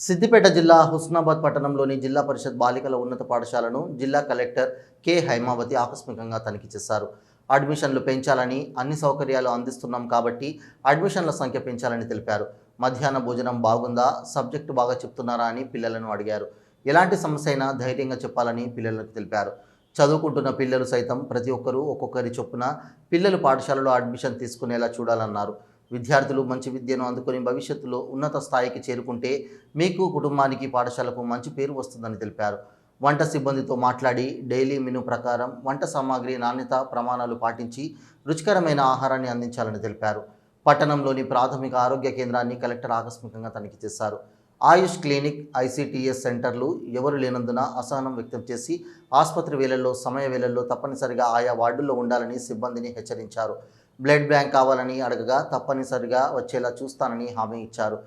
సిద్దిపేట జిల్లా హుస్నాబాద్ పట్టణంలోని జిల్లా పరిషత్ బాలికల ఉన్నత పాఠశాలను జిల్లా కలెక్టర్ కె హైమావతి ఆకస్మికంగా తనిఖీ చేశారు. అడ్మిషన్లు పెంచాలని, అన్ని సౌకర్యాలు అందిస్తున్నాం కాబట్టి అడ్మిషన్ల సంఖ్య పెంచాలని తెలిపారు. మధ్యాహ్న భోజనం బాగుందా, సబ్జెక్టు బాగా చెప్తున్నారా అని పిల్లలను అడిగారు. ఎలాంటి సమస్య అయినా ధైర్యంగా చెప్పాలని పిల్లలకు తెలిపారు. చదువుకుంటున్న పిల్లలు సైతం ప్రతి ఒక్కరూ ఒక్కొక్కరి చొప్పున పిల్లలు పాఠశాలలో అడ్మిషన్ తీసుకునేలా చూడాలన్నారు. విద్యార్థులు మంచి విద్యను అందుకొని భవిష్యత్తులో ఉన్నత స్థాయికి చేరుకుంటే మీకు, కుటుంబానికి, పాఠశాలకు మంచి పేరు వస్తుందని తెలిపారు. వంట సిబ్బందితో మాట్లాడి డైలీ మెనూ ప్రకారం వంట సామాగ్రి నాణ్యత ప్రమాణాలు పాటించి రుచికరమైన ఆహారాన్ని అందించాలని తెలిపారు. పట్టణంలోని ప్రాథమిక ఆరోగ్య కేంద్రాన్ని కలెక్టర్ ఆకస్మికంగా తనిఖీ చేశారు. ఆయుష్ క్లినిక్, ఐసిటిఎస్ సెంటర్లు ఎవరు లేనందున అసహనం వ్యక్తం చేసి ఆసుపత్రి వేళల్లో, సమయ వేళల్లో తప్పనిసరిగా ఆయా వార్డుల్లో ఉండాలని సిబ్బందిని హెచ్చరించారు. బ్లడ్ బ్యాంక్ కావాలని అడగగా తప్పనిసరిగా వచ్చేలా చూస్తానని హామీ ఇచ్చారు.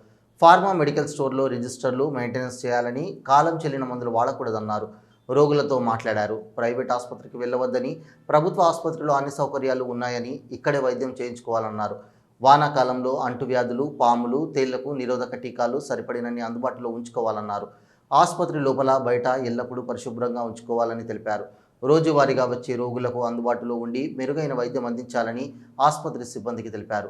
ఫార్మా మెడికల్ స్టోర్లో రిజిస్టర్లు మెయింటెనెన్స్ చేయాలని, కాలం చెల్లిన మందులు వాడకూడదన్నారు. రోగులతో మాట్లాడారు. ప్రైవేట్ ఆసుపత్రికి వెళ్ళవద్దని, ప్రభుత్వ ఆసుపత్రిలో అన్ని సౌకర్యాలు ఉన్నాయని, ఇక్కడే వైద్యం చేయించుకోవాలన్నారు. వానాకాలంలో అంటువ్యాధులు, పాములు, తేళ్లకు నిరోధక టీకాలు సరిపడినన్ని అందుబాటులో ఉంచుకోవాలన్నారు. ఆసుపత్రి లోపల, బయట ఎల్లప్పుడూ పరిశుభ్రంగా ఉంచుకోవాలని తెలిపారు. రోజువారీగా వచ్చే రోగులకు అందుబాటులో ఉండి మెరుగైన వైద్యం అందించాలని ఆసుపత్రి సిబ్బందికి తెలిపారు.